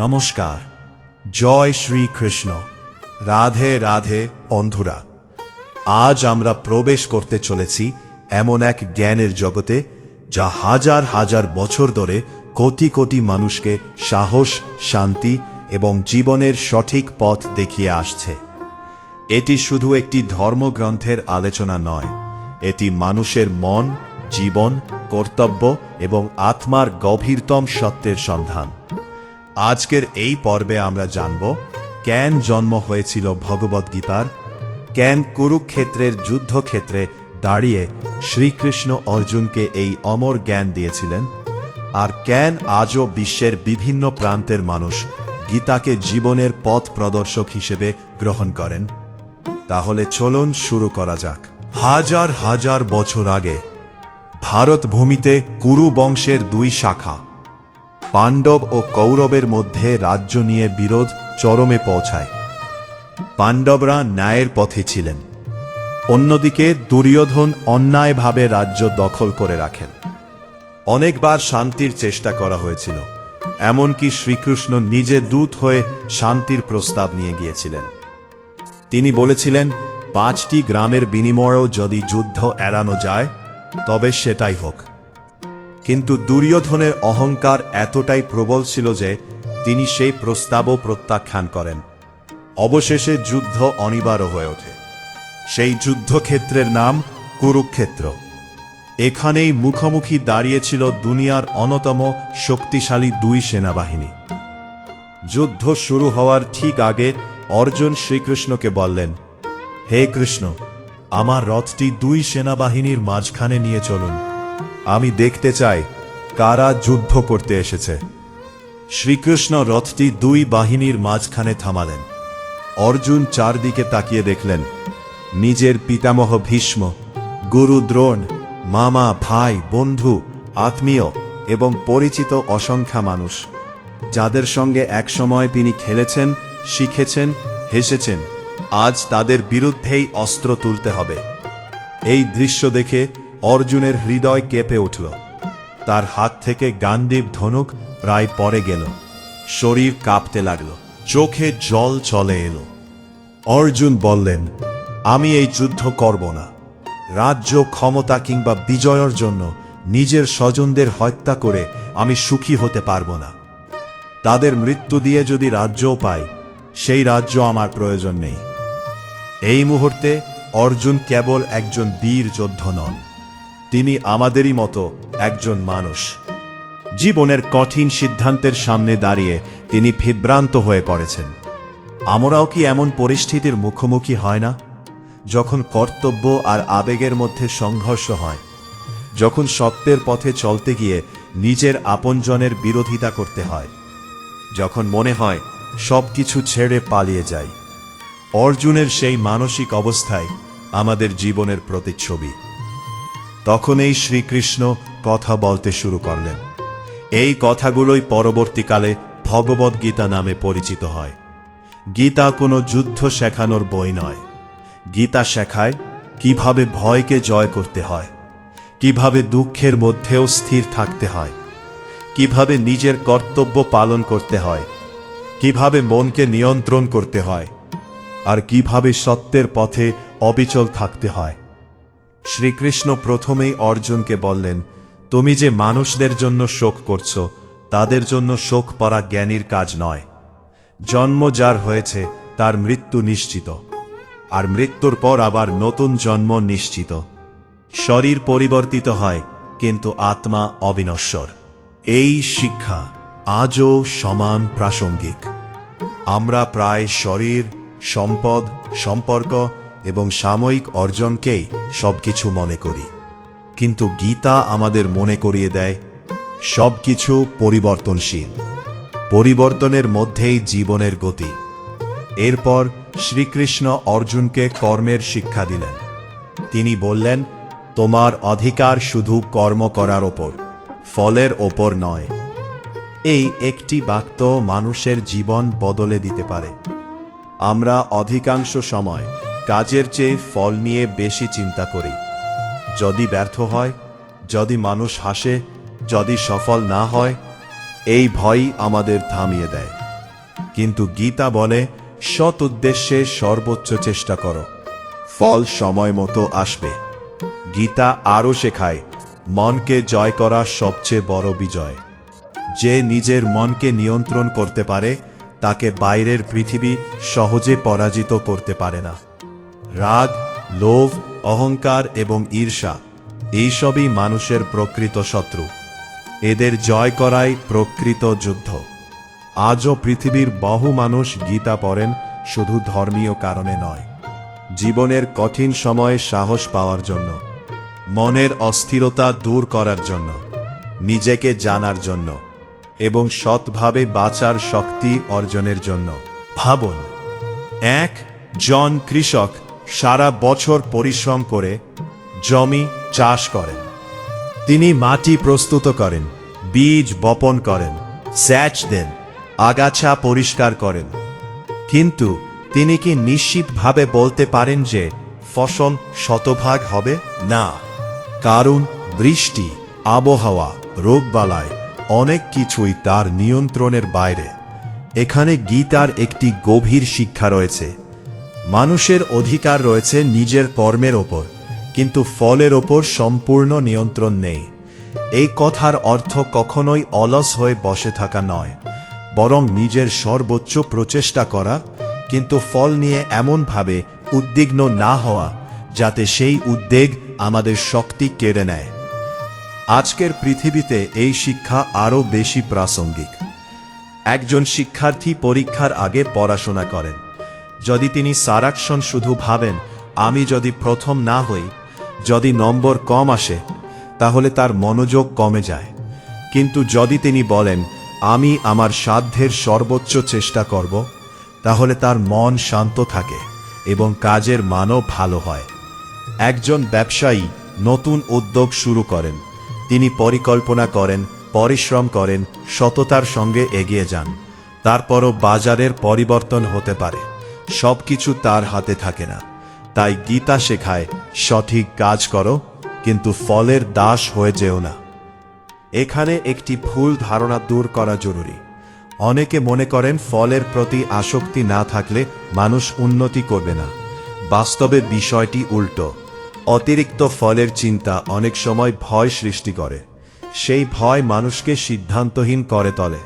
নমস্কার। জয় শ্রীকৃষ্ণ। রাধে রাধে বন্ধুরা। আজ আমরা প্রবেশ করতে চলেছি এমন এক জ্ঞানের জগতে যা হাজার হাজার বছর ধরে কোটি কোটি মানুষকে সাহস, শান্তি এবং জীবনের সঠিক পথ দেখিয়ে আসছে। এটি শুধু একটি ধর্মগ্রন্থের আলোচনা নয়, এটি মানুষের মন, জীবন, কর্তব্য এবং আত্মার গভীরতম সত্যের সন্ধান। আজকের এই পর্বে আমরা জানব কেন জন্ম হয়েছিল ভগবদ্গীতার, কেন কুরুক্ষেত্রের যুদ্ধক্ষেত্রে দাঁড়িয়ে শ্রীকৃষ্ণ অর্জুনকে এই অমর জ্ঞান দিয়েছিলেন, আর কেন আজও বিশ্বের বিভিন্ন প্রান্তের মানুষ গীতাকে জীবনের পথ প্রদর্শক হিসেবে গ্রহণ করেন। তাহলে চলুন শুরু করা যাক। হাজার হাজার বছর আগে ভারত ভূমিতে কুরু বংশের দুই শাখা, পাণ্ডব ও কৌরবের মধ্যে রাজ্য নিয়ে বিরোধ চরমে পৌঁছায়। পাণ্ডবরা ন্যায়ের পথে ছিলেন, অন্যদিকে দুর্যোধন অন্যায়ভাবে রাজ্য দখল করে রাখেন। অনেকবার শান্তির চেষ্টা করা হয়েছিল, এমনকি শ্রীকৃষ্ণ নিজে দূত হয়ে শান্তির প্রস্তাব নিয়ে গিয়েছিলেন। তিনি বলেছিলেন, 5টি গ্রামের বিনিময়েও যদি যুদ্ধ এড়ানো যায় তবে সেটাই হোক। কিন্তু দুর্যোধনের অহংকার এতটাই প্রবল ছিল যে তিনি সেই প্রস্তাবও প্রত্যাখ্যান করেন। অবশেষে যুদ্ধ অনিবার্য হয়ে ওঠে। সেই যুদ্ধক্ষেত্রের নাম কুরুক্ষেত্র। এখানেই মুখোমুখি দাঁড়িয়েছিল দুনিয়ার অন্যতম শক্তিশালী দুই সেনাবাহিনী। যুদ্ধ শুরু হওয়ার ঠিক আগে অর্জুন শ্রীকৃষ্ণকে বললেন, হে কৃষ্ণ, আমার রথটি দুই সেনাবাহিনীর মাঝখানে নিয়ে চলুন। আমি দেখতে চাই কারা যুদ্ধ করতে এসেছে। শ্রীকৃষ্ণ রথটি দুই বাহিনীর মাঝখানে থামালেন। অর্জুন চারদিকে তাকিয়ে দেখলেন নিজের পিতামহ ভীষ্ম, গুরু দ্রোণ, মামা, ভাই, বন্ধু, আত্মীয় এবং পরিচিত অসংখ্য মানুষ, যাদের সঙ্গে একসময় তিনি খেলেছেন, শিখেছেন, হেসেছেন। আজ তাদের বিরুদ্ধেই অস্ত্র তুলতে হবে। এই দৃশ্য দেখে অর্জুনের হৃদয় কেঁপে উঠল। তার হাত থেকে গান্ডীব ধনুক প্রায় পড়ে গেল, শরীর কাঁপতে লাগল, চোখে জল চলে এলো। অর্জুন বললেন, আমি এই যুদ্ধ করব না। রাজ্য, ক্ষমতা কিংবা বিজয়ের জন্য নিজের স্বজনদের হত্যা করে আমি সুখী হতে পারব না। তাদের মৃত্যু দিয়ে যদি রাজ্যও পাই, সেই রাজ্য আমার প্রয়োজন নেই। এই মুহূর্তে অর্জুন কেবল একজন বীর যোদ্ধা নন, তিনি আমাদেরই মতো একজন মানুষ। জীবনের কঠিন সিদ্ধান্তের সামনে দাঁড়িয়ে তিনি বিভ্রান্ত হয়ে পড়েছেন। আমরাও কি এমন পরিস্থিতির মুখোমুখি হয় না, যখন কর্তব্য আর আবেগের মধ্যে সংঘর্ষ হয়, যখন সত্যের পথে চলতে গিয়ে নিজের আপনজনের বিরোধিতা করতে হয়, যখন মনে হয় সবকিছু ছেড়ে পালিয়ে যাই? অর্জুনের সেই মানসিক অবস্থায় আমাদের জীবনের প্রতিচ্ছবি। তখন এই শ্রীকৃষ্ণ কথা বলতে শুরু করলেন। এই কথাগুলোই পরবর্তীকালে ভগবদ্গীতা নামে পরিচিত হয়। গীতা কোনো যুদ্ধ শেখানোর বই নয়। গীতা শেখায় কিভাবে ভয়কে জয় করতে হয়, কিভাবে দুঃখের মধ্যেও স্থির থাকতে হয়, কিভাবে নিজের কর্তব্য পালন করতে হয়, কিভাবে মনকে নিয়ন্ত্রণ করতে হয়, আর কিভাবে সত্যের পথে অবিচল থাকতে হয়। শ্রীকৃষ্ণ প্রথমেই অর্জুনকে বললেন, তুমি যে মানুষদের জন্য শোক করছো, তাদের জন্য শোক করা জ্ঞানীর কাজ নয়। জন্ম যার হয়েছে তার মৃত্যু নিশ্চিত, আর মৃত্যুর পর আবার নতুন জন্ম নিশ্চিত। শরীর পরিবর্তিত হয়, কিন্তু আত্মা অবিনশ্বর। এই শিক্ষা আজও সমান প্রাসঙ্গিক। আমরা প্রায় শরীর, সম্পদ, সম্পর্ক এবং সাময়িক অর্জনকেই সবকিছু মনে করি, কিন্তু গীতা আমাদের মনে করিয়ে দেয় সবকিছু পরিবর্তনশীল। পরিবর্তনের মধ্যেই জীবনের গতি। এরপর শ্রীকৃষ্ণ অর্জুনকে কর্মের শিক্ষা দিলেন। তিনি বললেন, তোমার অধিকার শুধু কর্ম করার ওপর, ফলের ওপর নয়। এই একটি বাক্য মানুষের জীবন বদলে দিতে পারে। আমরা অধিকাংশ সময় কাজের চেয়ে ফল নিয়ে বেশি চিন্তা করি। যদি ব্যর্থ হয়, যদি মানুষ হাসে, যদি সফল না হয়, এই ভয়ই আমাদের থামিয়ে দেয়। কিন্তু গীতা বলে সৎ উদ্দেশ্যে সর্বোচ্চ চেষ্টা করো, ফল সময় মতো আসবে। গীতা আরও শেখায় মনকে জয় করা সবচেয়ে বড় বিজয়। যে নিজের মনকে নিয়ন্ত্রণ করতে পারে তাকে বাইরের পৃথিবী সহজে পরাজিত করতে পারে না। রাগ, লোভ, অহংকার এবং ঈর্ষা এইসবই মানুষের প্রকৃত শত্রু। এদের জয় করাই প্রকৃত যুদ্ধ। আজও পৃথিবীর বহু মানুষ গীতা পড়েন শুধু ধর্মীয় কারণে নয়, জীবনের কঠিন সময়ে সাহস পাওয়ার জন্য, মনের অস্থিরতা দূর করার জন্য, নিজেকে জানার জন্য এবং সৎভাবে বাঁচার শক্তি অর্জনের জন্য। ভাবুন, একজন কৃষক সারা বছর পরিশ্রম করে জমি চাষ করেন। তিনি মাটি প্রস্তুত করেন, বীজ বপন করেন, সেচ দেন, আগাছা পরিষ্কার করেন। কিন্তু তিনি কি নিশ্চিতভাবে বলতে পারেন যে ফসল শতভাগ হবে? না, কারণ বৃষ্টি, আবহাওয়া, রোগবালাই অনেক কিছুই তার নিয়ন্ত্রণের বাইরে। এখানে গীতার একটি গভীর শিক্ষা রয়েছে। মানুষের অধিকার রয়েছে নিজের কর্মের ওপর, কিন্তু ফলের ওপর সম্পূর্ণ নিয়ন্ত্রণ নেই। এই কথার অর্থ কখনোই অলস হয়ে বসে থাকা নয়, বরং নিজের সর্বোচ্চ প্রচেষ্টা করা, কিন্তু ফল নিয়ে এমনভাবে উদ্বিগ্ন না হওয়া যাতে সেই উদ্বেগ আমাদের শক্তি কেড়ে নেয়। আজকের পৃথিবীতে এই শিক্ষা আরও বেশি প্রাসঙ্গিক। একজন শিক্ষার্থী পরীক্ষার আগে পড়াশোনা করেন। যদি তিনি সারাক্ষণ শুধু ভাবেন আমি যদি প্রথম না হই, যদি নম্বর কম আসে, তাহলে তার মনোযোগ কমে যায়। কিন্তু যদি তিনি বলেন আমি আমার সাধ্যের সর্বোচ্চ চেষ্টা করব, তাহলে তার মন শান্ত থাকে এবং কাজের মানও ভালো হয়। একজন ব্যবসায়ী নতুন উদ্যোগ শুরু করেন। তিনি পরিকল্পনা করেন, পরিশ্রম করেন, সততার সঙ্গে এগিয়ে যান। তারপরও বাজারের পরিবর্তন হতে পারে, সবকিছু তার হাতে থাকে না। তাই গীতা শেখায় সঠিক কাজ করো, কিন্তু ফলের দাস হয়ে যেও না। এখানে একটি ভুল ধারণা দূর করা জরুরি। অনেকে মনে করেন ফলের প্রতি আসক্তি না থাকলে মানুষ উন্নতি করবে না। বাস্তবে বিষয়টি উল্টো। অতিরিক্ত ফলের চিন্তা অনেক সময় ভয় সৃষ্টি করে। সেই ভয় মানুষকে সিদ্ধান্তহীন করে তোলে।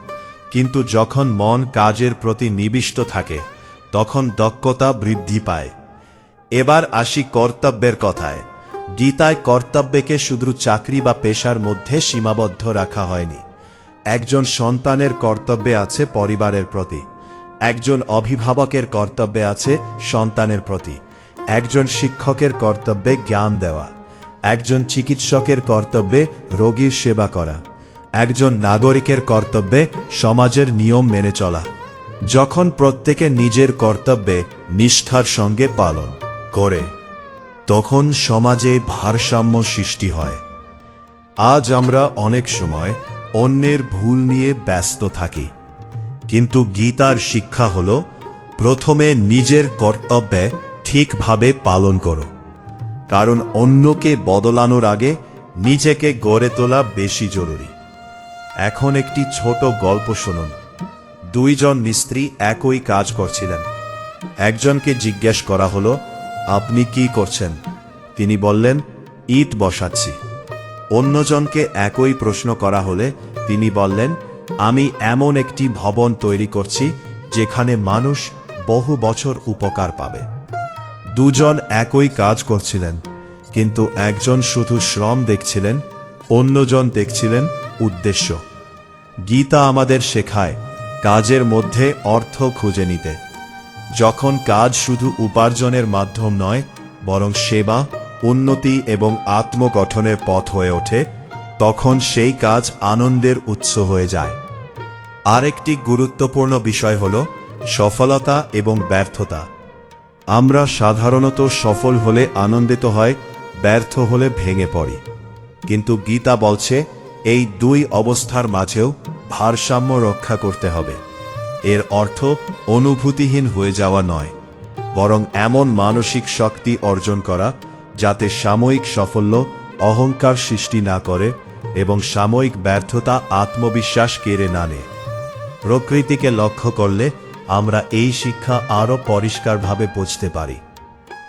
কিন্তু যখন মন কাজের প্রতি নিবিষ্ট থাকে, তখন দক্ষতা বৃদ্ধি পায়। এবার আসি কর্তব্যের কথায়। গীতায় কর্তব্যকে শুধু চাকরি বা পেশার মধ্যে সীমাবদ্ধ রাখা হয়নি। একজন সন্তানের কর্তব্যে আছে পরিবারের প্রতি, একজন অভিভাবকের কর্তব্যে আছে সন্তানের প্রতি, একজন শিক্ষকের কর্তব্যে জ্ঞান দেওয়া, একজন চিকিৎসকের কর্তব্যে রোগীর সেবা করা, একজন নাগরিকের কর্তব্যে সমাজের নিয়ম মেনে চলা। যখন প্রত্যেকে নিজের কর্তব্যে নিষ্ঠার সঙ্গে পালন করে, তখন সমাজে ভারসাম্য সৃষ্টি হয়। আজ আমরা অনেক সময় অন্যের ভুল নিয়ে ব্যস্ত থাকি, কিন্তু গীতার শিক্ষা হল প্রথমে নিজের কর্তব্যে ঠিকভাবে পালন করো, কারণ অন্যকে বদলানোর আগে নিজেকে গড়ে তোলা বেশি জরুরি। এখন একটি ছোট গল্প শুনুন। দুইজন মিস্ত্রি একই কাজ করছিলেন। একজনকে জিজ্ঞেস করা হলো, আপনি কি করছেন? তিনি বললেন, ইট বসাচ্ছি। অন্যজনকে একই প্রশ্ন করা হলে তিনি বললেন, আমি এমন একটি ভবন তৈরি করছি যেখানে মানুষ বহু বছর উপকার পাবে। দুজন একই কাজ করছিলেন, কিন্তু একজন শুধু শ্রম দেখছিলেন, অন্যজন দেখছিলেন উদ্দেশ্য। গীতা আমাদের শেখায় কাজের মধ্যে অর্থ খুঁজে নিতে। যখন কাজ শুধু উপার্জনের মাধ্যম নয়, বরং সেবা, উন্নতি এবং আত্মগঠনের পথ হয়ে ওঠে, তখন সেই কাজ আনন্দের উৎস হয়ে যায়। আরেকটি গুরুত্বপূর্ণ বিষয় হল সফলতা এবং ব্যর্থতা। আমরা সাধারণত সফল হলে আনন্দিত হয়, ব্যর্থ হলে ভেঙে পড়ি। কিন্তু গীতা বলছে এই দুই অবস্থার মাঝেও ভারসাম্য রক্ষা করতে হবে। এর অর্থ অনুভূতিহীন হয়ে যাওয়া নয়, বরং এমন মানসিক শক্তি অর্জন করা যাতে সাময়িক সাফল্য অহংকার সৃষ্টি না করে এবং সাময়িক ব্যর্থতা আত্মবিশ্বাস কেড়ে না নেয়। প্রকৃতিকে লক্ষ্য করলে আমরা এই শিক্ষা আরও পরিষ্কারভাবে বুঝতে পারি।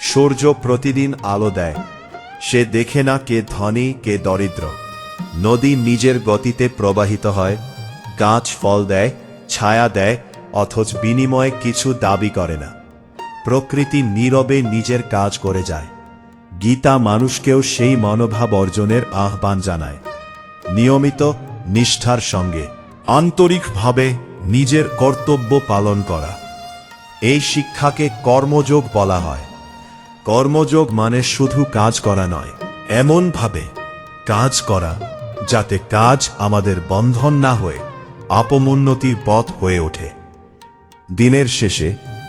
সূর্য প্রতিদিন আলো দেয়, সে দেখে না কে ধনী কে দরিদ্র। নদী নিজের গতিতে প্রবাহিত হয়, গাছ ফল দেয়, ছায়া দেয়, অথচ বিনিময়ে কিছু দাবি করে না। প্রকৃতি নীরবে নিজের কাজ করে যায়। গীতা মানুষকেও সেই মনোভাব অর্জনের আহ্বান জানায়। নিয়মিত নিষ্ঠার সঙ্গে আন্তরিকভাবে নিজের কর্তব্য পালন করা। এই শিক্ষাকে কর্মযোগ বলা হয়। কর্মযোগ মানে শুধু কাজ করা নয়, এমনভাবে কাজ করা যাতে কাজ আমাদের বন্ধন না হয়ে আপমোন্নতির পথ হয়ে ওঠে। দিনের শেষে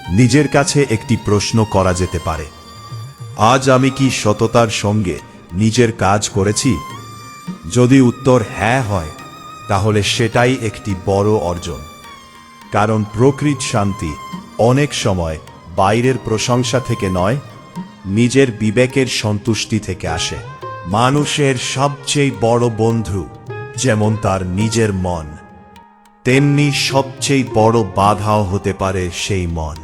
নিজের কাছে একটি প্রশ্ন করা যেতে পারে, আজ আমি কি সততার সঙ্গে নিজের কাজ করেছি? যদি উত্তর হ্যাঁ হয়, তাহলে সেটাই একটি বড় অর্জন। কারণ প্রকৃত শান্তি অনেক সময় বাইরের প্রশংসা থেকে নয়, নিজের বিবেকের সন্তুষ্টি থেকে আসে। মানুষের সবচেয়ে বড় বন্ধু যেমন তার নিজের মন, তেমনি সবচেয়ে বড় বাধাও হতে পারে সেই মন।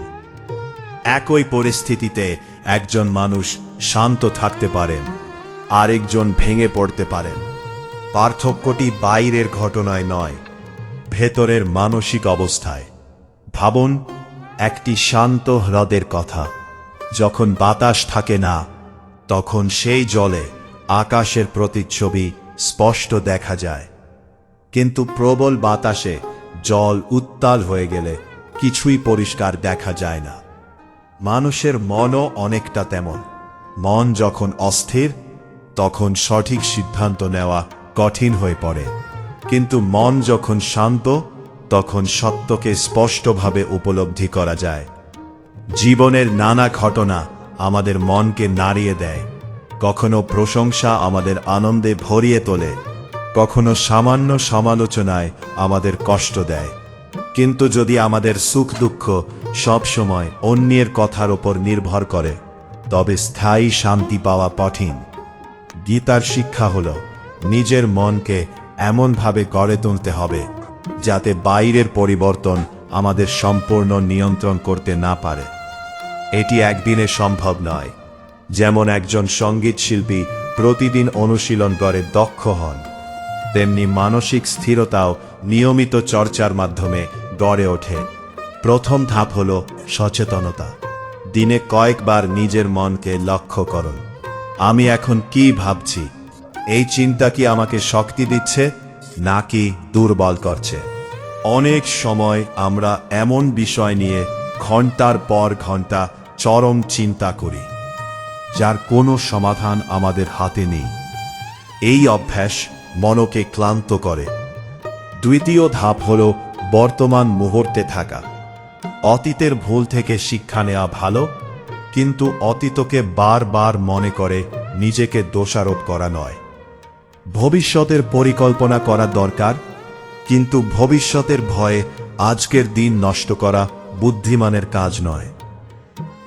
একই পরিস্থিতিতে একজন মানুষ শান্ত থাকতে পারেন, আরেকজন ভেঙে পড়তে পারেন। পার্থক্যটি বাইরের ঘটনায় নয়, ভেতরের মানসিক অবস্থায়। ভাবুন একটি শান্ত হ্রদের কথা। যখন বাতাস থাকে না, তখন সেই জলে আকাশের প্রতিচ্ছবি স্পষ্ট দেখা যায়। কিন্তু প্রবল বাতাসে জল উত্তাল হয়ে গেলে কিছুই পরিষ্কার দেখা যায় না। মানুষের মনও অনেকটা তেমন। মন যখন অস্থির, তখন সঠিক সিদ্ধান্ত নেওয়া কঠিন হয়ে পড়ে। কিন্তু মন যখন শান্ত, তখন সত্যকে স্পষ্টভাবে উপলব্ধি করা যায়। জীবনের নানা ঘটনা আমাদের মনকে নাড়িয়ে দেয়। কখনো প্রশংসা আমাদের আনন্দে ভরিয়ে তোলে, কখনো সামান্য সমালোচনায় আমাদের কষ্ট দেয়। কিন্তু যদি আমাদের সুখ দুঃখ সবসময় অন্যের কথার ওপর নির্ভর করে, তবে স্থায়ী শান্তি পাওয়া কঠিন। গীতার শিক্ষা হল নিজের মনকে এমনভাবে গড়ে তুলতে হবে যাতে বাইরের পরিবর্তন আমাদের সম্পূর্ণ নিয়ন্ত্রণ করতে না পারে। এটি একদিনে সম্ভব নয়। যেমন একজন সঙ্গীত শিল্পী প্রতিদিন অনুশীলন করে দক্ষ হন, তেমনি মানসিক স্থিরতাও নিয়মিত চর্চার মাধ্যমে গড়ে ওঠে। প্রথম ধাপ হল সচেতনতা। দিনে কয়েকবার নিজের মনকে লক্ষ্য করুন। আমি এখন কি ভাবছি? এই চিন্তা কি আমাকে শক্তি দিচ্ছে নাকি দুর্বল করছে? অনেক সময় আমরা এমন বিষয় নিয়ে ঘন্টার পর ঘন্টা চরম চিন্তা করি, যার কোনো সমাধান আমাদের হাতে নেই। এই অভ্যাস মনকে ক্লান্ত করে। দ্বিতীয় ধাপ হল বর্তমান মুহূর্তে থাকা। অতীতের ভুল থেকে শিক্ষা নেওয়া ভালো, কিন্তু অতীতকে বারবার মনে করে নিজেকে দোষারোপ করা নয়। ভবিষ্যতের পরিকল্পনা করা দরকার, কিন্তু ভবিষ্যতের ভয়ে আজকের দিন নষ্ট করা বুদ্ধিমানের কাজ নয়।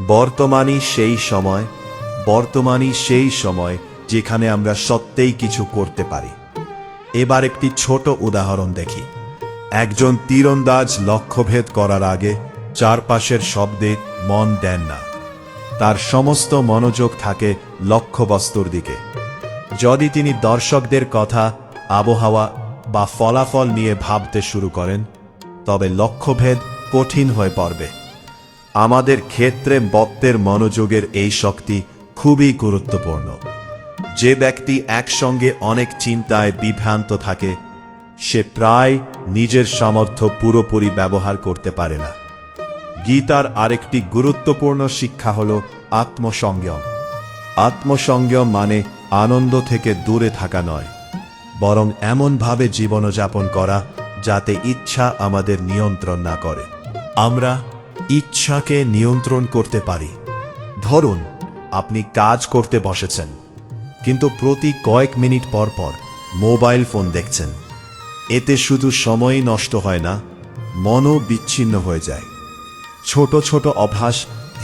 বর্তমানই সেই সময় যেখানে আমরা সত্যিই কিছু করতে পারি। এবার একটি ছোট উদাহরণ দেখি। একজন তীরন্দাজ লক্ষ্যভেদ করার আগে চারপাশের শব্দে মন দেন না। তার সমস্ত মনোযোগ থাকে লক্ষ্যবস্তুর দিকে। যদি তিনি দর্শকদের কথা, আবহাওয়া বা ফলাফল নিয়ে ভাবতে শুরু করেন, তবে লক্ষ্যভেদ কঠিন হয়ে পড়বে। আমাদের ক্ষেত্রে বক্তের মনোযোগের এই শক্তি খুবই গুরুত্বপূর্ণ। যে ব্যক্তি একসঙ্গে অনেক চিন্তায় বিভ্রান্ত থাকে, সে প্রায় নিজের সামর্থ্য পুরোপুরি ব্যবহার করতে পারে না। গীতার আরেকটি গুরুত্বপূর্ণ শিক্ষা হল আত্মসংযম। আত্মসংযম মানে আনন্দ থেকে দূরে থাকা নয়, বরং এমনভাবে জীবনযাপন করা যাতে ইচ্ছা আমাদের নিয়ন্ত্রণ না করে। আমরা ইচ্ছাকে নিয়ন্ত্রণ করতে পারি। ধরুন আপনি কাজ করতে বসেছেন, কিন্তু প্রতি কয়েক মিনিট পর পর মোবাইল ফোন দেখছেন। এতে শুধু সময়ই নষ্ট হয় না, মনও বিচ্ছিন্ন হয়ে যায়। ছোট ছোট অভ্যাস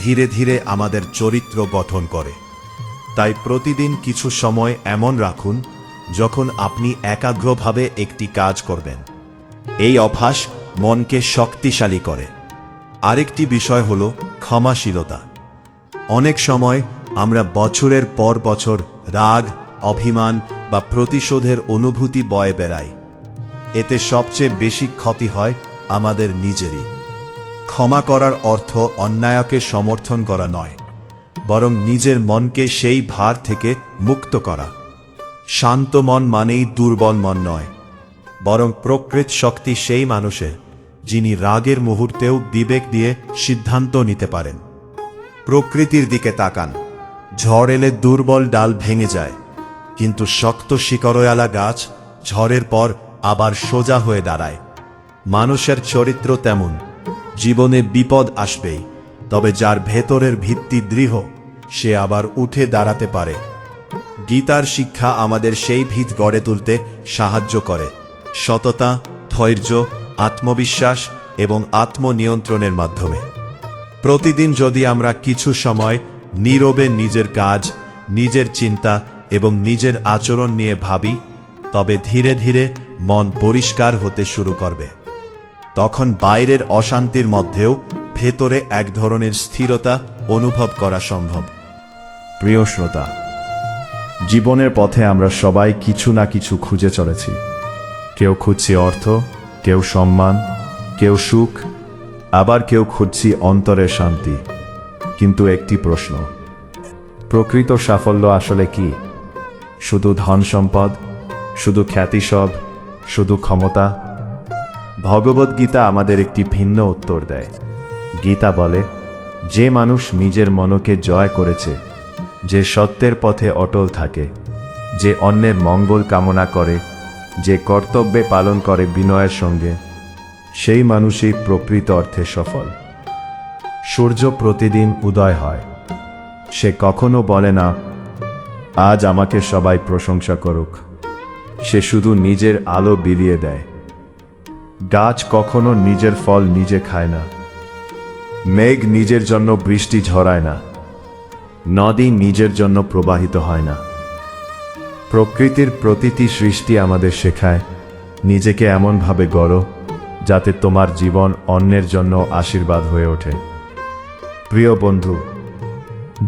ধীরে ধীরে আমাদের চরিত্র গঠন করে। তাই প্রতিদিন কিছু সময় এমন রাখুন যখন আপনি একাগ্রভাবে একটি কাজ করবেন। এই অভ্যাস মনকে শক্তিশালী করে। আরেকটি বিষয় হল ক্ষমাশীলতা। অনেক সময় আমরা বছরের পর বছর রাগ, অভিমান বা প্রতিশোধের অনুভূতি বয়ে বেড়াই। এতে সবচেয়ে বেশি ক্ষতি হয় আমাদের নিজেরই। ক্ষমা করার অর্থ অন্যায়কে সমর্থন করা নয়, বরং নিজের মনকে সেই ভার থেকে মুক্ত করা। শান্ত মন মানেই দুর্বল মন নয়, বরং প্রকৃত শক্তি সেই মানুষের যিনি রাগের মুহূর্তেও বিবেক দিয়ে সিদ্ধান্ত নিতে পারেন। প্রকৃতির দিকে তাকান। ঝড় এলে দুর্বল ডাল ভেঙে যায়, কিন্তু শক্ত শিকড়ওয়ালা গাছ ঝড়ের পর আবার সোজা হয়ে দাঁড়ায়। মানুষের চরিত্র তেমন। জীবনে বিপদ আসবেই, তবে যার ভেতরের ভিত্তি দৃঢ়, সে আবার উঠে দাঁড়াতে পারে। গীতার শিক্ষা আমাদের সেই ভিত গড়ে তুলতে সাহায্য করে, সততা, ধৈর্য, আত্মবিশ্বাস এবং আত্মনিয়ন্ত্রণের মাধ্যমে। প্রতিদিন যদি আমরা কিছু সময় নীরবে নিজের কাজ, নিজের চিন্তা এবং নিজের আচরণ নিয়ে ভাবি, তবে ধীরে ধীরে মন পরিষ্কার হতে শুরু করবে। তখন বাইরের অশান্তির মধ্যেও ভেতরে এক ধরনের স্থিরতা অনুভব করা সম্ভব। প্রিয় শ্রোতা, জীবনের পথে আমরা সবাই কিছু না কিছু খুঁজে চলেছি। কেউ খুঁজছি অর্থ, কেউ সম্মান, কেউ সুখ, আবার কেউ খুঁজছি অন্তরের শান্তি। কিন্তু একটি প্রশ্ন, প্রকৃত সাফল্য আসলে কি? শুধু ধন সম্পদ, শুধু খ্যাতি, সব শুধু ক্ষমতা? ভগবদ্গীতা আমাদের একটি ভিন্ন উত্তর দেয়। গীতা বলে, যে মানুষ নিজের মনকে জয় করেছে, যে সত্যের পথে অটল থাকে, যে অন্যের মঙ্গল কামনা করে, যে কর্তব্যে পালন করে বিনয়ের সঙ্গে, সেই মানুষই প্রকৃত অর্থে সফল। সূর্য প্রতিদিন উদয় হয়। সে কখনো বলে না, আজ আমাকে সবাই প্রশংসা করুক। সে শুধু নিজের আলো বিলিয়ে দেয়। গাছ কখনো নিজের ফল নিজে খায় না। মেঘ নিজের জন্য বৃষ্টি ঝরায় না। নদী নিজের জন্য প্রবাহিত হয় না। প্রকৃতির প্রতিটি সৃষ্টি আমাদের শেখায়, নিজেকে এমনভাবে গড়ো যাতে তোমার জীবন অন্যের জন্য আশীর্বাদ হয়ে ওঠে। প্রিয় বন্ধু,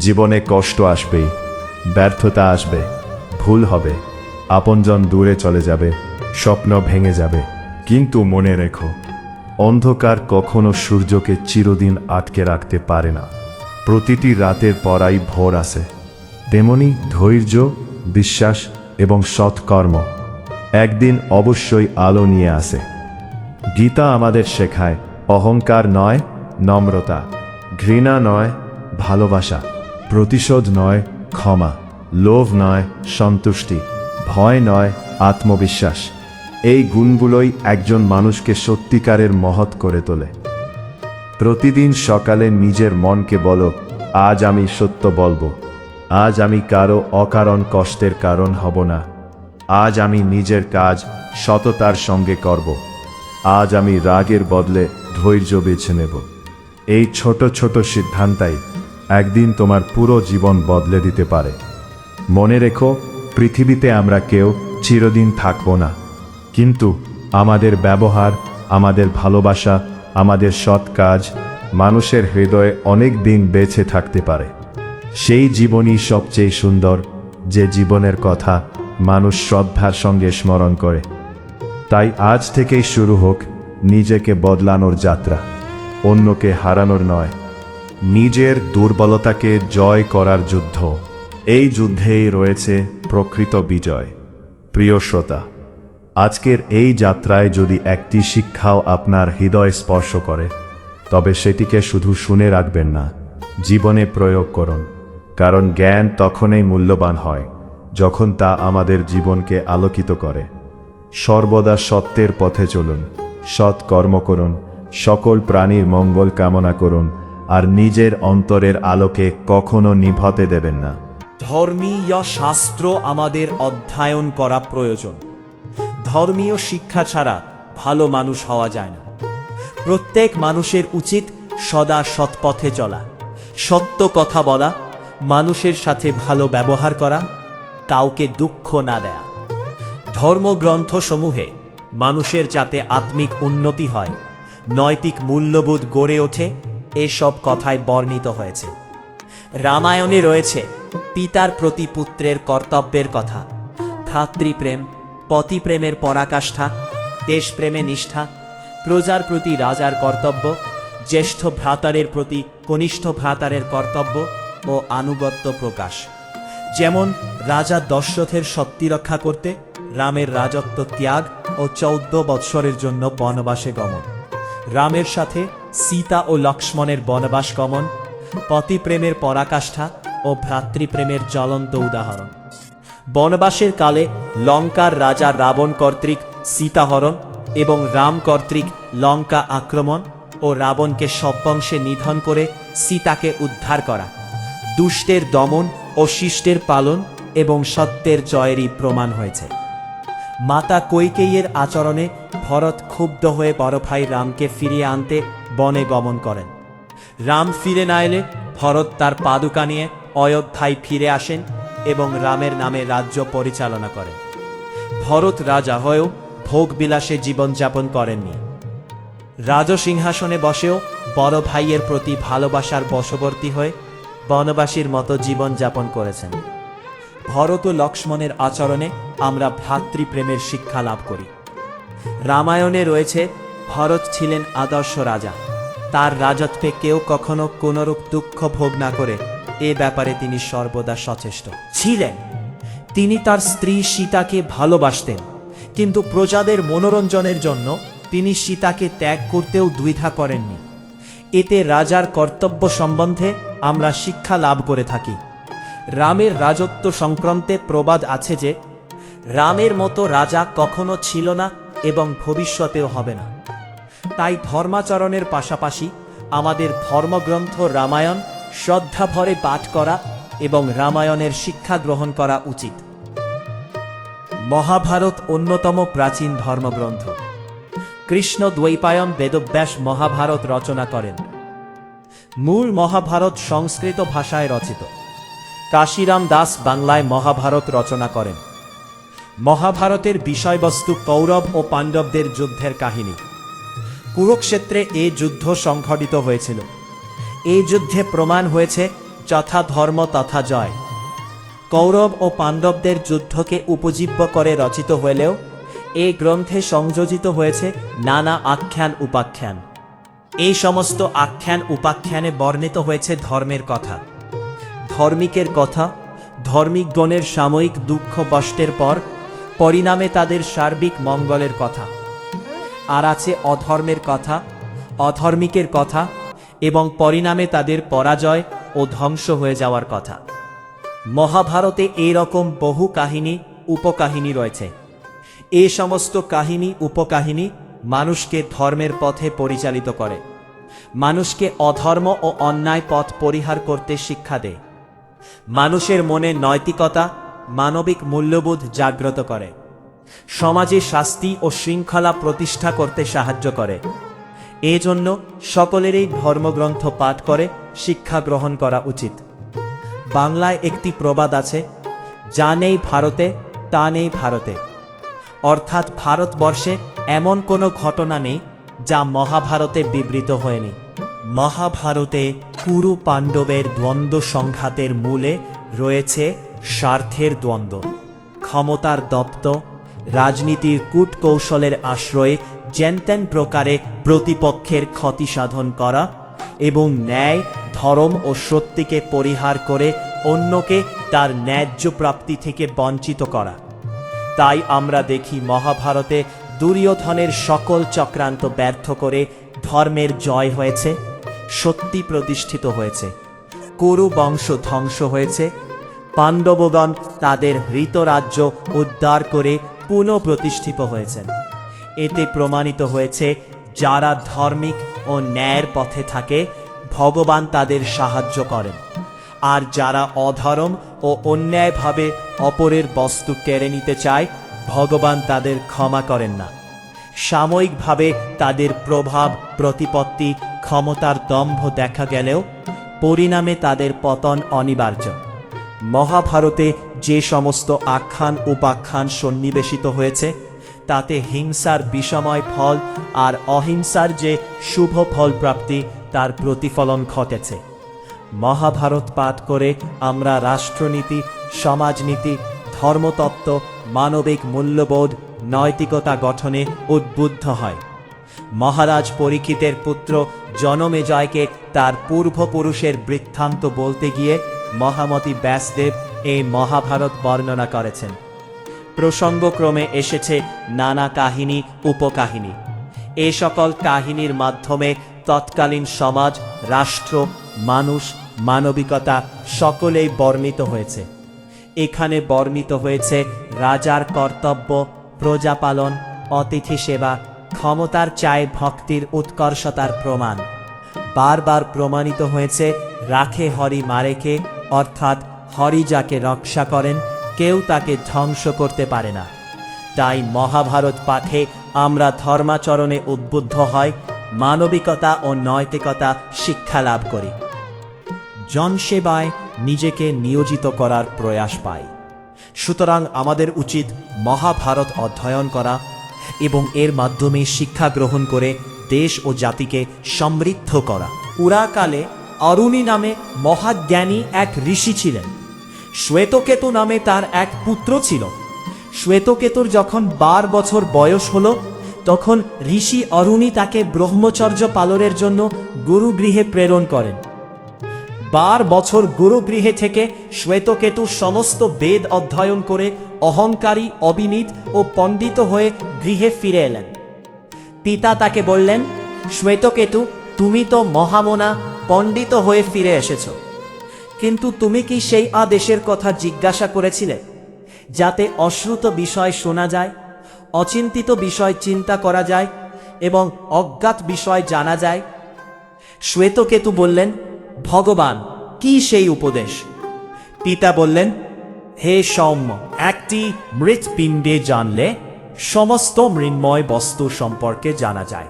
জীবনে কষ্ট আসবেই, ব্যর্থতা আসবে, ভুল হবে, আপনজন দূরে চলে যাবে, স্বপ্ন ভেঙে যাবে। কিন্তু মনে রেখো, অন্ধকার কখনো সূর্যকে চিরদিন আটকে রাখতে পারে না। প্রতিটি রাতের পরাই ভোর আসে। তেমনি ধৈর্য, বিশ্বাস এবং সৎকর্ম একদিন অবশ্যই আলো নিয়ে আসে। গীতা আমাদের শেখায়, অহংকার নয় নম্রতা, ঘৃণা নয় ভালোবাসা, প্রতিশোধ নয় ক্ষমা, লোভ নয় সন্তুষ্টি, ভয় নয় আত্মবিশ্বাস। এই গুণগুলোই একজন মানুষকে সত্যিকারের মহৎ করে তোলে। প্রতিদিন সকালে নিজের মনকে বলো, আজ আমি সত্য বলবো, আজ আমি কারো অকারণ কষ্টের কারণ হব না, আজ আমি নিজের কাজ সততার সঙ্গে করব, আজ আমি রাগের বদলে ধৈর্য বেছে নেব। এই ছোট ছোট সিদ্ধান্তই একদিন তোমার পুরো জীবন বদলে দিতে পারে। মনে রেখো, পৃথিবীতে আমরা কেউ চিরদিন থাকব না, কিন্তু আমাদের ব্যবহার, আমাদের ভালোবাসা, আমাদের সৎ কাজ মানুষের হৃদয়ে অনেক দিন বেঁচে থাকতে পারে। সেই জীবনই সবচেয়ে সুন্দর, যে জীবনের কথা মানুষ শ্রদ্ধার সঙ্গে স্মরণ করে। তাই আজ থেকেই শুরু হোক নিজেকে বদলানোর যাত্রা, অন্যকে হারানোর নয়। নিজের দুর্বলতাকে জয় করার যুদ্ধ। এই যুদ্ধেই রয়েছে প্রকৃত বিজয়। প্রিয় শ্রোতা, আজকের এই যাত্রায় যদি একটি শিক্ষাও আপনার হৃদয় স্পর্শ করে, তবে সেটিকে শুধু শুনে রাখবেন না, জীবনে প্রয়োগ করুন। কারণ জ্ঞান তখনই মূল্যবান হয় যখন তা আমাদের জীবনকে আলোকিত করে। সর্বদা সত্যের পথে চলুন, সৎ কর্ম করুন, সকল প্রাণীর মঙ্গল কামনা করুন, আর নিজের অন্তরের আলোকে কখনো নিভতে দেবেন না। ধর্মীয় শাস্ত্র আমাদের অধ্যয়ন করা প্রয়োজন। ধর্মীয় শিক্ষা ছাড়া ভালো মানুষ হওয়া যায় না। প্রত্যেক মানুষের উচিত সদা সৎপথে চলা, সত্য কথা বলা, মানুষের সাথে ভালো ব্যবহার করা, কাউকে দুঃখ না দেয়া। ধর্মগ্রন্থসমূহে মানুষের যাতে আত্মিক উন্নতি হয়, নৈতিক মূল্যবোধ গড়ে ওঠে, এসব কথায় বর্ণিত হয়েছে। রামায়ণে রয়েছে পিতার প্রতি পুত্রের কর্তব্যের কথা, ভ্রাতৃপ্রেম, পতিপ্রেমের পরাকাষ্ঠা, দেশপ্রেমে নিষ্ঠা, প্রজার প্রতি রাজার কর্তব্য, জ্যেষ্ঠ ভ্রাতারের প্রতি কনিষ্ঠ ভ্রাতারের কর্তব্য ও আনুগত্য প্রকাশ। যেমন রাজা দশরথের সত্যি রক্ষা করতে রামের রাজত্ব ত্যাগ ও 14 বৎসরের জন্য বনবাসে গমন, রামের সাথে সীতা ও লক্ষ্মণের বনবাস গমন পতিপ্রেমের পরাকাষ্ঠা ও ভ্রাতৃপ্রেমের জ্বলন্ত উদাহরণ। বনবাসের কালে লঙ্কার রাজা রাবণ কর্তৃক সীতাহরণ এবং রাম কর্তৃক লঙ্কা আক্রমণ ও রাবণকে সবংশে নিধন করে সীতাকে উদ্ধার করা দুষ্টের দমন ও শিষ্টের পালন এবং সত্যের জয়েরই প্রমাণ হয়েছে। মাতা কৈকেয়ীর আচরণে ভরত ক্ষুব্ধ হয়ে বড় ভাই রামকে ফিরিয়ে আনতে বনে গমন করেন। রাম ফিরে না এলে ভরত তার পাদুকা নিয়ে অযোধ্যায় ফিরে আসেন এবং রামের নামে রাজ্য পরিচালনা করেন। ভরত রাজা হয়েও ভোগবিলাসে জীবনযাপন করেননি। রাজসিংহাসনে বসেও বড় ভাইয়ের প্রতি ভালোবাসার বশবর্তী হয়ে বনবাসীর মতো জীবনযাপন করেছেন। ভরত ও লক্ষ্মণের আচরণে আমরা ভ্রাতৃপ্রেমের শিক্ষা লাভ করি। রামায়ণে রয়েছে ভরত ছিলেন আদর্শ রাজা, তার রাজত্বে কেউ কখনো কোনরূপ দুঃখ ভোগ না করে এ ব্যাপারে তিনি সর্বদা সচেষ্ট ছিলেন। তিনি তার স্ত্রী সীতাকে ভালোবাসতেন, কিন্তু প্রজাদের মনোরঞ্জনের জন্য তিনি সীতাকে ত্যাগ করতেও দ্বিধা করেননি। এতে রাজার কর্তব্য সম্বন্ধে আমরা শিক্ষা লাভ করে থাকি। রামের রাজত্ব সংক্রান্তে প্রবাদ আছে যে রামের মতো রাজা কখনো ছিল না এবং ভবিষ্যতেও হবে না। তাই ধর্মাচরণের পাশাপাশি আমাদের ধর্মগ্রন্থ রামায়ণ শ্রদ্ধাভরে পাঠ করা এবং রামায়ণের শিক্ষা গ্রহণ করা উচিত। মহাভারত অন্যতম প্রাচীন ধর্মগ্রন্থ। কৃষ্ণ দ্বৈপায়ন বেদব্যাস মহাভারত রচনা করেন। মূল মহাভারত সংস্কৃত ভাষায় রচিত। কাশিরাম দাস বাংলায় মহাভারত রচনা করেন। মহাভারতের বিষয়বস্তু কৌরব ও পাণ্ডবদের যুদ্ধের কাহিনী। কুরুক্ষেত্রে এ যুদ্ধ সংঘটিত হয়েছিল। এই যুদ্ধে প্রমাণ হয়েছে যথা ধর্ম তথা জয়। কৌরব ও পাণ্ডবদের যুদ্ধকে উপজীব্য করে রচিত হলেও এই গ্রন্থে সংযোজিত হয়েছে নানা আখ্যান উপাখ্যান। এই সমস্ত আখ্যান উপাখ্যানে বর্ণিত হয়েছে ধর্মের কথা, ধর্মিকের কথা, ধর্মিকগণের সাময়িক দুঃখ কষ্টের পর পরিণামে তাদের সার্বিক মঙ্গলের কথা। আর আছে অধর্মের কথা, অধর্মিকের কথা এবং পরিণামে তাদের পরাজয় ও ধ্বংস হয়ে যাওয়ার কথা। মহাভারতে এই রকম বহু কাহিনী উপকাহিনী রয়েছে। এ সমস্ত কাহিনী উপকাহিনী মানুষকে ধর্মের পথে পরিচালিত করে, মানুষকে অধর্ম ও অন্যায় পথ পরিহার করতে শিক্ষা দেয়, মানুষের মনে নৈতিকতা মানবিক মূল্যবোধ জাগ্রত করে, সমাজে শাস্তি ও শৃঙ্খলা প্রতিষ্ঠা করতে সাহায্য করে। এজন্য সকলেরই ধর্মগ্রন্থ পাঠ করে শিক্ষা গ্রহণ করা উচিত। বাংলায় একটি প্রবাদ আছে, যা নেই ভারতে তা নেই ভারতে। অর্থাৎ ভারতবর্ষে এমন কোনো ঘটনা নেই যা মহাভারতে বিবৃত হয়নি। মহাভারতে কুরু পাণ্ডবের দ্বন্দ্ব সংঘাতের মূলে রয়েছে স্বার্থের দ্বন্দ্ব, ক্ষমতার দপ্ত, রাজনীতির কূটকৌশলের আশ্রয়ে যেনতেন প্রকারে প্রতিপক্ষের ক্ষতি সাধন করা এবং ন্যায়, ধর্ম ও সত্যকে পরিহার করে অন্যকে তার ন্যায্য প্রাপ্তি থেকে বঞ্চিত করা। তাই আমরা দেখি মহাভারতে দুর্যোধনের সকল চক্রান্ত ব্যর্থ করে ধর্মের জয় হয়েছে, সত্যি প্রতিষ্ঠিত হয়েছে, কুরু বংশ ধ্বংস হয়েছে, পাণ্ডবগণ তাদের হৃত রাজ্য উদ্ধার করে পুনঃপ্রতিষ্ঠিত হয়েছেন। এতে প্রমাণিত হয়েছে যারা ধার্মিক ও ন্যায়ের পথে থাকে ভগবান তাদের সাহায্য করেন, আর যারা অধর্ম ও অন্যায়ভাবে অপরের বস্তু কেড়ে নিতে চায় ভগবান তাদের ক্ষমা করেন না। সাময়িকভাবে তাদের প্রভাব, প্রতিপত্তি, ক্ষমতার দম্ভ দেখা গেলেও পরিণামে তাদের পতন অনিবার্য। মহাভারতে যে সমস্ত আখ্যান উপাখ্যান সন্নিবেশিত হয়েছে তাতে হিংসার বিষময় ফল আর অহিংসার যে শুভ ফল প্রাপ্তি তার প্রতিফলন ঘটেছে। মহাভারত পাঠ করে আমরা রাষ্ট্রনীতি, সমাজনীতি, ধর্মতত্ত্ব, মানবিক মূল্যবোধ, নৈতিকতা গঠনে উদ্বুদ্ধ হয়। মহারাজ পরীক্ষিতের পুত্র জনমেজয়কে তার পূর্বপুরুষের বৃত্তান্ত বলতে গিয়ে মহামতি ব্যাসদেব এই মহাভারত বর্ণনা করেছেন। প্রসঙ্গক্রমে এসেছে নানা কাহিনী, উপকাহিনী। এ সকল কাহিনীর মাধ্যমে তৎকালীন সমাজ, রাষ্ট্র, মানুষ, মানবিকতা সকলেই বর্ণিত হয়েছে। এখানে বর্ণিত হয়েছে রাজার কর্তব্য, প্রজাপালন, অতিথি সেবা, ক্ষমতার চায় ভক্তির উৎকর্ষতার প্রমাণ। বারবার প্রমাণিত হয়েছে রাখে হরি মারেকে, অর্থাৎ হরি যাকে রক্ষা করেন কেউ তাকে ধ্বংস করতে পারে না। তাই মহাভারত পাঠে আমরা ধর্মাচরণে উদ্বুদ্ধ হয়, মানবিকতা ও নৈতিকতা শিক্ষা লাভ করি, জনসেবায় নিজেকে নিয়োজিত করার প্রয়াস পাই। সুতরাং আমাদের উচিত মহাভারত অধ্যয়ন করা এবং এর মাধ্যমে শিক্ষা গ্রহণ করে দেশ ও জাতিকে সমৃদ্ধ করা। পুরাকালে অরুণী নামে মহাজ্ঞানী এক ঋষি ছিলেন। শ্বেতকেতু নামে তার এক পুত্র ছিল। শ্বেতকেতুর যখন 12 বছর বয়স হল, তখন ঋষি অরুণী তাকে ব্রহ্মচর্য পালনের জন্য গুরুগৃহে প্রেরণ করেন। 12 বছর গুরুগৃহে থেকে শ্বেতকেতু সমস্ত বেদ অধ্যয়ন করে অহংকারী, অবিনীত ও পণ্ডিত হয়ে গৃহে ফিরে এলেন। পিতা তাকে বললেন, শ্বেতকেতু, তুমি তো মহামনা পণ্ডিত হয়ে ফিরে এসেছ, কিন্তু তুমি কি সেই আদেশের কথা জিজ্ঞাসা করেছিলে যাতে অশ্রুত বিষয় শোনা যায়, অচিন্তিত বিষয় চিন্তা করা যায় এবং অজ্ঞাত বিষয় জানা যায়? শ্বেতকেতু বললেন, ভগবান, কি সেই উপদেশ? পিতা বললেন, হে সৌম্য, একটি মৃৎপিণ্ডে জানলে সমস্ত মৃন্ময় বস্তু সম্পর্কে জানা যায়,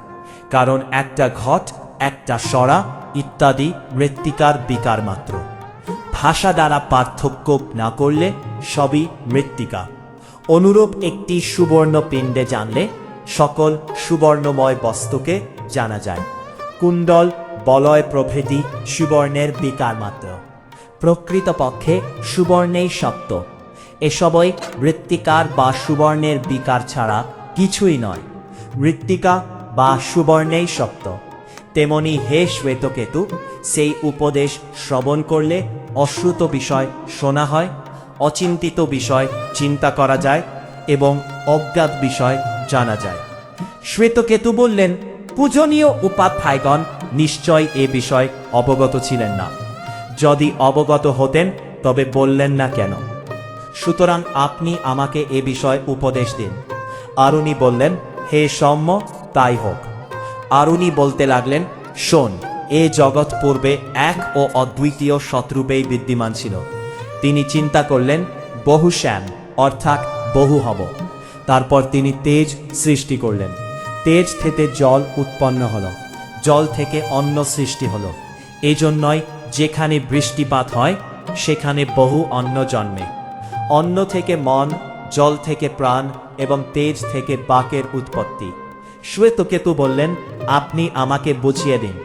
কারণ একটা ঘট, একটা সরা ইত্যাদি মৃত্তিকার বিকার মাত্র। ভাষা দ্বারা পার্থক্য না করলে সবই মৃত্তিকা। অনুরূপ একটি সুবর্ণ পিণ্ডে জানলে সকল সুবর্ণময় বস্তুকে জানা যায়। কুণ্ডল, বলয় প্রভৃতি সুবর্ণের বিকার মাত্র। প্রকৃতপক্ষে সুবর্ণেই সত্য। এসবই মৃত্তিকার বা সুবর্ণের বিকার ছাড়া কিছুই নয়। মৃত্তিকা বা সুবর্ণেই সত্য। তেমনি হে শ্বেতকেতু, সেই উপদেশ শ্রবণ করলে অশ্রুত বিষয় শোনা হয়, অচিন্তিত বিষয় চিন্তা করা যায় এবং অজ্ঞাত বিষয় জানা যায়। শ্বেতকেতু বললেন, পূজনীয় উপাধ্যায়গণ নিশ্চয় এ বিষয় অবগত ছিলেন না। যদি অবগত হতেন তবে বললেন না কেন? সুতরাং আপনি আমাকে এ বিষয় উপদেশ দিন। অরুণী বললেন, হে সৌম্য, তাই হোক। অরুণী বলতে লাগলেন, শোন, এ জগৎ পূর্বে এক ও অদ্বিতীয় সৎরূপেই বিদ্যমান ছিল। তিনি চিন্তা করলেন, বহু শ্যাম অর্থাৎ বহু হব। তারপর তিনি তেজ সৃষ্টি করলেন। তেজ থেকে জল উৎপন্ন হলো, জল থেকে অন্ন সৃষ্টি হলো। এজন্যই যেখানে বৃষ্টিপাত হয় সেখানে বহু অন্ন জন্মে। অন্ন থেকে মন, জল থেকে প্রাণ এবং তেজ থেকে বাকের উৎপত্তি। শ্বেতকেতু বললেন, আপনি আমাকে বুঝিয়ে দিন।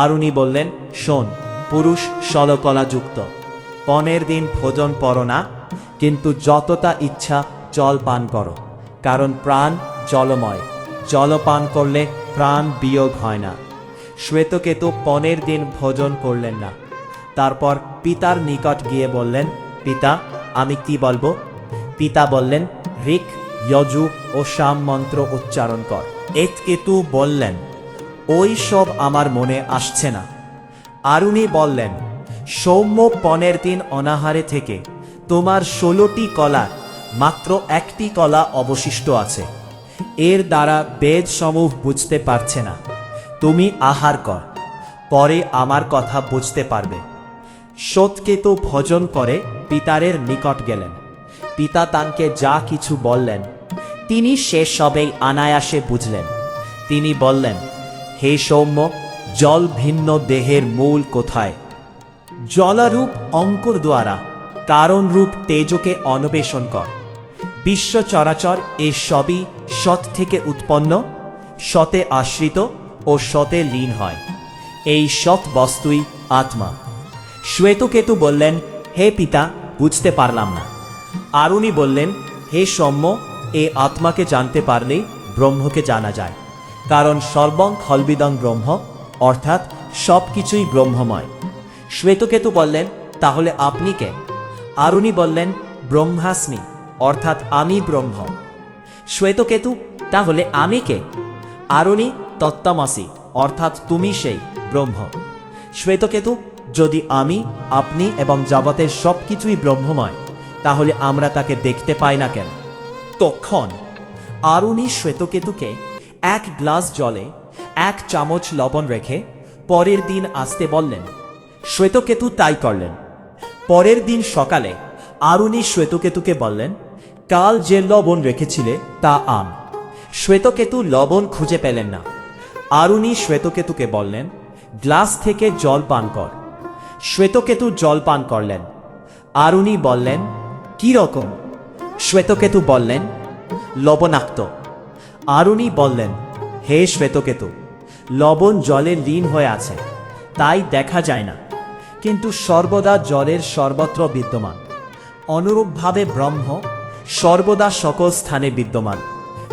অরুণী বললেন, শোন, পুরুষ ষোলকলাযুক্ত। 15 দিন ভোজন করো না, কিন্তু যতটা ইচ্ছা জল পান করো, কারণ প্রাণ জলময়। জল পান করলে প্রাণ বিয়োগ হয় না। শ্বেতকেতু 15 দিন ভোজন করলেন না। তারপর পিতার নিকট গিয়ে বললেন, পিতা, আমি কি বলবো? পিতা বললেন, ঋক, যজু ও সাম মন্ত্র উচ্চারণ কর। শ্বেতকেতু বললেন, ওই সব আমার মনে আসছে না। অরুণী বললেন, সৌম্য 15 দিন অনাহারে থেকে তোমার 16টি কলা মাত্র একটি কলা অবশিষ্ট আছে। এর দ্বারা বেদ সমূহ বুঝতে পারছে না। তুমি আহার কর, পরে আমার কথা বুঝতে পারবে। শ্বেতকেতু ভোজন করে পিতারের নিকট গেলেন। পিতা তাঁকে যা কিছু বললেন তিনি সে সবেই অনায়াসে বুঝলেন। তিনি বললেন, হে সৌম্য, জল ভিন্ন দেহের মূল কোথায়? জলরূপ অঙ্কুর দ্বারা কারণরূপ তেজকে অন্বেষণ কর। বিশ্ব চরাচর এ সবই সৎ থেকে উৎপন্ন, সতে আশ্রিত ও সতে লীন হয়। এই সৎ বস্তুই আত্মা। শ্বেতকেতু বললেন, হে পিতা, বুঝতে পারলাম না। আরুনি বললেন, হে সৌম্য, এই আত্মাকে জানতে পারলেই ব্রহ্মকে জানা যায়, কারণ সর্বং খলবিদং ব্রহ্ম, অর্থাৎ সব কিছুই ব্রহ্মময়। শ্বেতকেতু বললেন, তাহলে আপনি কে? আরুনি বললেন, ব্রহ্মাস্মি, অর্থাৎ আমি ব্রহ্ম। শ্বেতকেতু, তাহলে আমি কে? আরুনি, তত্ত্বমসি, অর্থাৎ তুমি সেই ব্রহ্ম। শ্বেতকেতু, যদি আমি, আপনি এবং জগতের সব কিছুই ব্রহ্মময়, তাহলে আমরা তাকে দেখতে পাই না কেন? তখন আরুনি শ্বেতকেতুকে এক গ্লাস জলে 1 চামচ লবণ রেখে পরের দিন আসতে বললেন। শ্বেতকেতু তাই করলেন। পরের দিন সকালে আরুনি শ্বেতকেতুকে বললেন, কাল যে লবণ রেখেছিলে তা আন। শ্বেতকেতু লবণ খুঁজে পেলেন না। আরুনি শ্বেতকেতুকে বললেন, গ্লাস থেকে জল পান কর। শ্বেতকেতু জল পান করলেন। আরুনি বললেন, কি রকম? শ্বেতকেতু বললেন, লবণাক্ত। আরুনি বললেন, হে শ্বেতকেতু, লবণ জলে লীন হয়ে আছে, তাই দেখা যায় না, কিন্তু সর্বদা জলের সর্বত্র বিদ্যমান। অনুরূপভাবে ব্রহ্ম সর্বদা সকল স্থানে বিদ্যমান,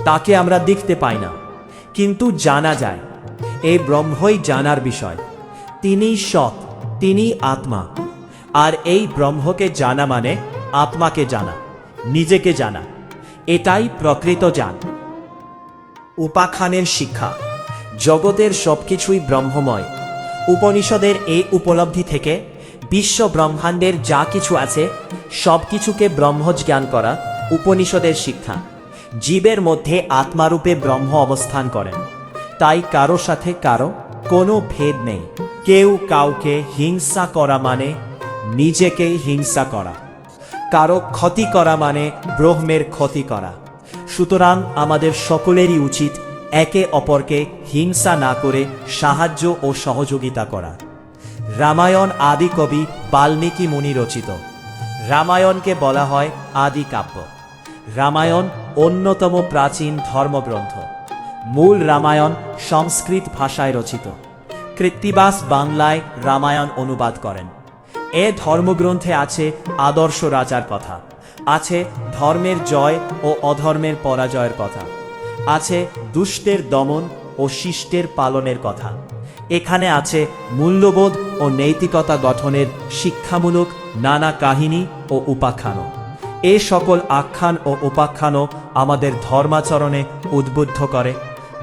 তাকে আমরা দেখতে পাই না, কিন্তু জানা যায়। এই ব্রহ্মই জানার বিষয়। তিনিই সৎ, তিনি আত্মা। আর এই ব্রহ্মকে জানা মানে আত্মাকে জানা, নিজেকে জানা। এটাই প্রকৃত জ্ঞান। উপাখ্যানের শিক্ষা। জগতের সবকিছুই ব্রহ্মময়। উপনিষদের এই উপলব্ধি থেকে বিশ্ব ব্রহ্মাণ্ডের যা কিছু আছে সব কিছুকে ব্রহ্মজ্ঞান করা উপনিষদের শিক্ষা। জীবের মধ্যে আত্মারূপে ব্রহ্ম অবস্থান করেন, তাই কারো সাথে কারো কোনো ভেদ নেই। কেউ কাউকে হিংসা করা মানে নিজেকেই হিংসা করা, কারো ক্ষতি করা মানে ব্রহ্মের ক্ষতি করা। সুতরাং আমাদের সকলেরই উচিত একে অপরকে হিংসা না করে সাহায্য ও সহযোগিতা করা। রামায়ণ আদি কবি বাল্মীকি মুনি রচিত। রামায়ণকে বলা হয় আদি কাব্য। রামায়ণ অন্যতম প্রাচীন ধর্মগ্রন্থ। মূল রামায়ণ সংস্কৃত ভাষায় রচিত। কৃত্তিবাস বাংলায় রামায়ণ অনুবাদ করেন। এ ধর্মগ্রন্থে আছে আদর্শ রাজার কথা, আছে ধর্মের জয় ও অধর্মের পরাজয়ের কথা, আছে দুষ্টের দমন ও শিষ্টের পালনের কথা। এখানে আছে মূল্যবোধ ও নৈতিকতা গঠনের শিক্ষামূলক নানা কাহিনী ও উপাখ্যানও। এ সকল আখ্যান ও উপাখ্যানও আমাদের ধর্মাচরণে উদ্বুদ্ধ করে,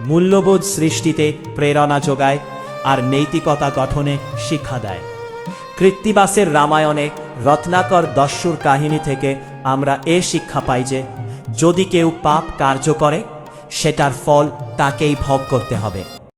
মূল্যবোধ সৃষ্টিতে প্রেরণা যোগায় আর নৈতিকতা গঠনে শিক্ষা দেয়। কৃত্তিবাসের রামায়ণে রত্নাকর দস্যুর কাহিনী থেকে আমরা এ শিক্ষা পাই যে যদি কেউ পাপ কার্য করে সেটার ফল তাকেই ভোগ করতে হবে।